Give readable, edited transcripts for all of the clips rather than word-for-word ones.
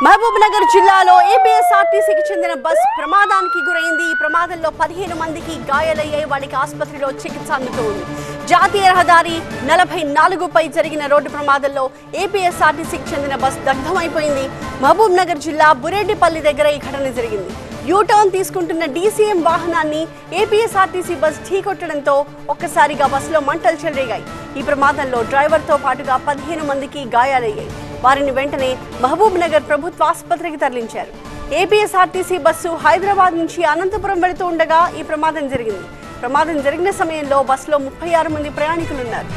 మహబూబ్నగర్ జిల్లాలో ఏపీఎస్ఆర్టీసీకి చెందిన బస్ ప్రమాదానికి గురైంది. ఈ ప్రమాదంలో 15 మందికి గాయాలయ్యాయి. వాళ్ళకి ఆసుపత్రిలో చికిత్స అందుతోంది. జాతీయ రహదారి 44పై జరిగిన రోడ్డు ప్రమాదంలో ఏపీఎస్ఆర్టీసీకి చెందిన బస్ దగ్ధమైపోయింది. మహబూబ్నగర్ జిల్లా బురెడ్డిపల్లి దగ్గర ఈ ఘటన జరిగింది. యూటర్న్ తీసుకుంటున్న డీసీఎం వాహనాన్ని ఏపీఎస్ఆర్టీసీ బస్ ఢీకొట్టడంతో ఒక్కసారిగా బస్సులో మంటలు చెలరేగాయి. ఈ ప్రమాదంలో డ్రైవర్తో పాటుగా 15 మందికి గాయాలయ్యాయి. వారిని వెంటనే మహబూబ్నగర్ ప్రభుత్వ ఆసుపత్రికి తరలించారు. ఏపీఎస్ఆర్టీసీ బస్సు హైదరాబాద్ నుంచి అనంతపురం వెళుతూ ఉండగా ఈ ప్రమాదం జరిగింది. ప్రమాదం జరిగిన సమయంలో బస్సులో 36 మంది ప్రయాణికులున్నారు.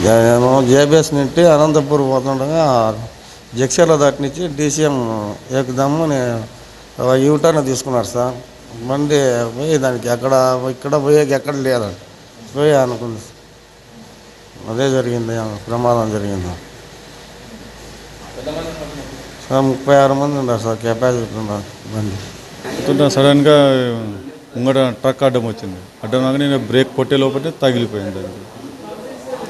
నేను జేబీఎస్ నుండి అనంతపురం పోతుండగా జక్షర్ల దాటి నుంచి డీసీఎం ఏకదమ్ము యూటర్న్ తీసుకున్నారు సార్. బండి పోయి దానికి ఇక్కడ పోయేకి ఎక్కడ లేదండి. పోయి అనుకుంది అదే జరిగింది, ప్రమాదం జరిగింది సార్. 36 మంది ఉన్నారు సార్, కెపాసిటీ ఉన్నారు బండి. సడన్గా ముంగట ట్రక్ అడ్డం వచ్చింది. అడ్డం రాగానే నేను బ్రేక్ కొట్టే లోపల తగిలిపోయింది. దానికి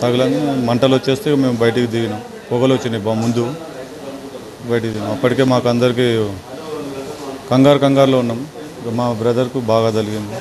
తగిలంగా మంటలు వచ్చేస్తే మేము బయటికి దిగినాం. పొగలు వచ్చినాయి ముందు బయటికి దిగినాం. అప్పటికే మాకు అందరికీ కంగారులో ఉన్నాం. మా బ్రదర్కు బాగా తగిలింది.